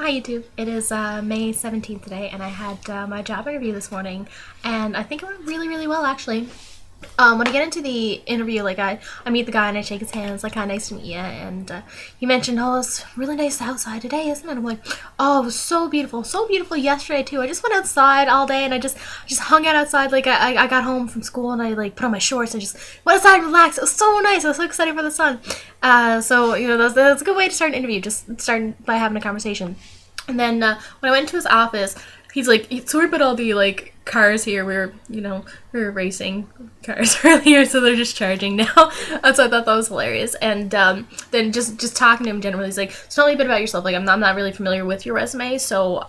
Hi YouTube. It is May 17th today, and I had my job interview this morning, and I think it went really, really well actually. When I get into the interview, like I meet the guy and I shake his hands, like, hi, nice to meet you, and he mentioned, oh, it's really nice outside today, isn't it? I'm like, oh, it was so beautiful yesterday too. I just went outside all day and I just hung out outside. Like I got home from school and I like put on my shorts and just went outside and relaxed. It was so nice. I was so excited for the sun. So you know that's a good way to start an interview. Just start by having a conversation. And then when I went into his office, he's like, sorry about all the like cars here. We were racing cars earlier, so they're just charging now. So I thought that was hilarious. And then just talking to him generally, he's like, so tell me a bit about yourself. Like I'm not really familiar with your resume, so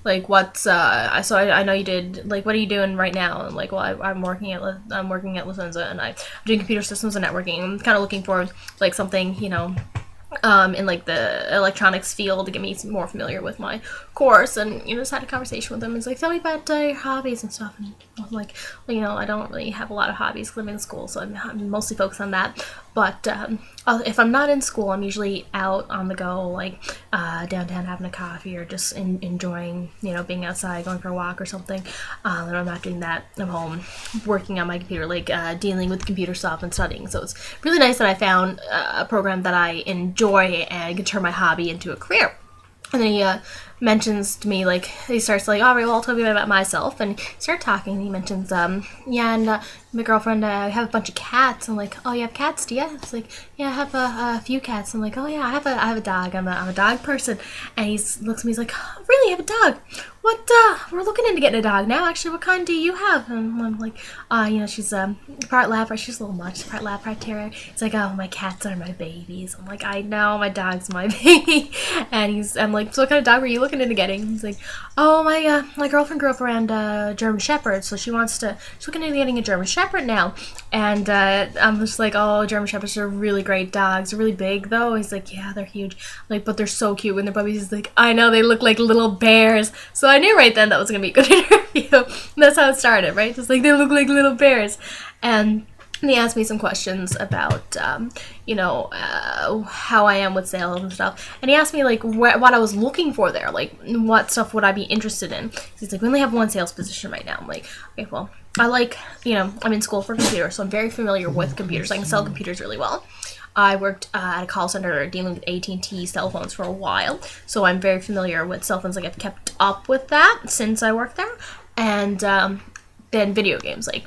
like what's so I know you did, like, what are you doing right now? And I'm like, well, I'm working at Lufthansa, and I'm doing computer systems and networking. I'm kind of looking for like something, in like the electronics field to get me more familiar with my course. And just had a conversation with him. He's like, tell me about your hobbies and stuff. And I'm like, well, I don't really have a lot of hobbies because I'm in school, so I'm mostly focused on that. But if I'm not in school, I'm usually out on the go, like downtown having a coffee or just enjoying, being outside, going for a walk or something. And I'm not doing that. I'm home working on my computer, like dealing with computer stuff and studying. So it's really nice that I found a program that I enjoy and can turn my hobby into a career. And then he mentions to me, like, he starts like, all right, well, I'll tell you about myself. And he started talking, and he mentions, my girlfriend, I have a bunch of cats. I'm like, oh, you have cats, do you? It's like, yeah, I have a few cats. I'm like, oh, yeah, I have a dog. I'm a dog person. And he looks at me, he's like, oh, really, you have a dog? What, we're looking into getting a dog now, actually. What kind do you have? And I'm like, she's part lab, she's a little much, part lab, part terrier. It's like, oh, my cats are my babies. I'm like, I know, my dog's my baby. And I'm like, so what kind of dog were you looking into getting? He's like, oh, my girlfriend grew up around German Shepherds, so she's looking into getting a German Shepherd now. And I'm just like, oh, German Shepherds are really great dogs. They're really big, though. He's like, yeah, they're huge. I'm like, but they're so cute when they're puppies. He's like, I know, they look like little bears. So I knew right then that was going to be a good interview. And that's how it started, right? Just like, they look like little bears. And he asked me some questions about, how I am with sales and stuff. And he asked me, like, what I was looking for there. Like, what stuff would I be interested in? He's like, we only have one sales position right now. I'm like, okay, well, I like, I'm in school for computers, so I'm very familiar with computers. I can sell computers really well. I worked at a call center dealing with AT&T cell phones for a while, so I'm very familiar with cell phones. Like, I've kept up with that since I worked there. And then video games, like,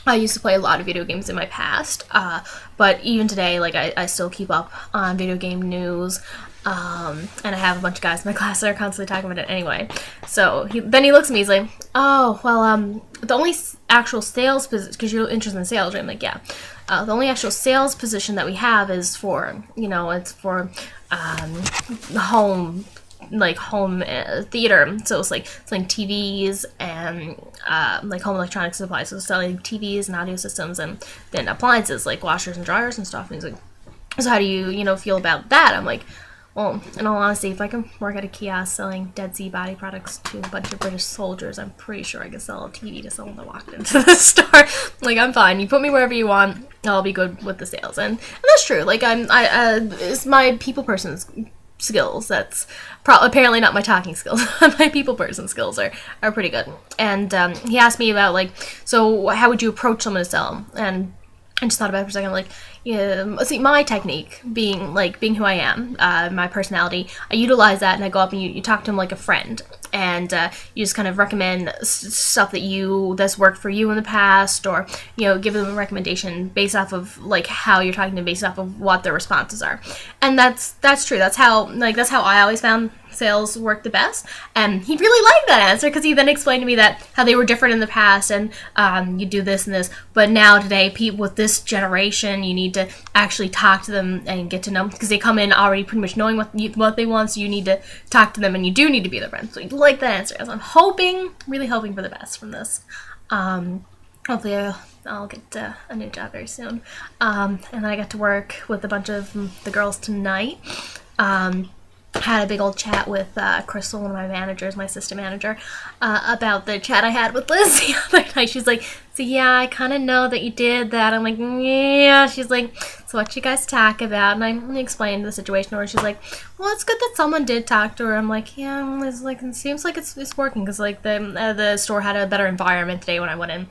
I used to play a lot of video games in my past, but even today, like, I still keep up on video game news, and I have a bunch of guys in my class that are constantly talking about it anyway. So then he looks at me, he's like, oh, well, the only actual sales position, because you're interested in sales, right? I'm like, yeah. The only actual sales position that we have is for, it's for home theater. So it's like selling TVs and like home electronic supplies. So selling TVs and audio systems, and then appliances like washers and dryers and stuff. And he's like, so how do you feel about that? I'm like, well, in all honesty, if I can work at a kiosk selling Dead Sea body products to a bunch of British soldiers, I'm pretty sure I could sell a TV to someone that walked into the store. Like, I'm fine. You put me wherever you want, I'll be good with the sales. And that's true. Like, it's my people person's skills. That's apparently not my talking skills. My people person skills are pretty good. And he asked me about, like, so how would you approach someone to sell? And I just thought about it for a second, like, see, my technique being who I am, my personality, I utilize that, and I go up and you talk to them like a friend, and you just kind of recommend stuff that's worked for you in the past, or give them a recommendation based off of like how you're talking to them, based off of what their responses are. And that's true. That's how I always found sales work the best. And he really liked that answer, because he then explained to me that how they were different in the past, and you do this and this, but now today, people with this generation, you need to actually talk to them and get to know them, because they come in already pretty much knowing what they want, so you need to talk to them, and you do need to be their friend. So he liked that answer. So I'm really hoping for the best from this. Hopefully I'll get a new job very soon. And then I got to work with a bunch of the girls tonight. Had a big old chat with Crystal, one of my managers, my assistant manager, about the chat I had with Liz the other night. She's like, So yeah, I kind of know that you did that. I'm like, yeah. She's like, so what you guys talk about? And I explained the situation to her. She's like, well, it's good that someone did talk to her. I'm like, yeah, it's like it seems like it's working because like the store had a better environment today when I went in.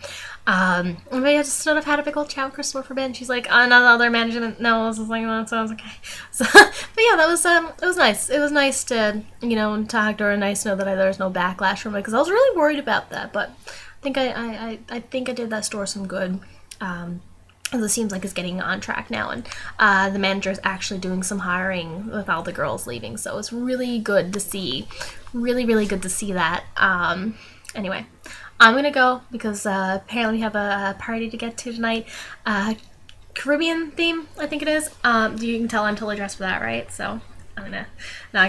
And I just sort of had a big old chat with Christopher for a bit. And she's like, oh, no, other management. No, I was like, that sounds okay. So, but yeah, that was it was nice. It was nice to talk to her. And nice to know that there was no backlash from it because I was really worried about that, but. I think I did that store some good. As it seems like it's getting on track now, and the manager is actually doing some hiring with all the girls leaving. So it's really good to see, really good to see that. Anyway, I'm gonna go because apparently we have a party to get to tonight. Caribbean theme, I think it is. You can tell I'm totally dressed for that, right? So. I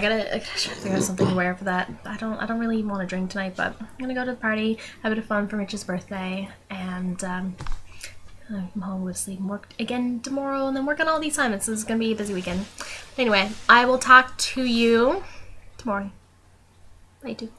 gotta figure out something to wear for that. I don't really want to drink tonight, but I'm gonna go to the party, have a bit of fun for Mitch's birthday, and I'm home with sleep and work again tomorrow, and then work on all the assignments. So this is gonna be a busy weekend. Anyway, I will talk to you tomorrow. Bye, too.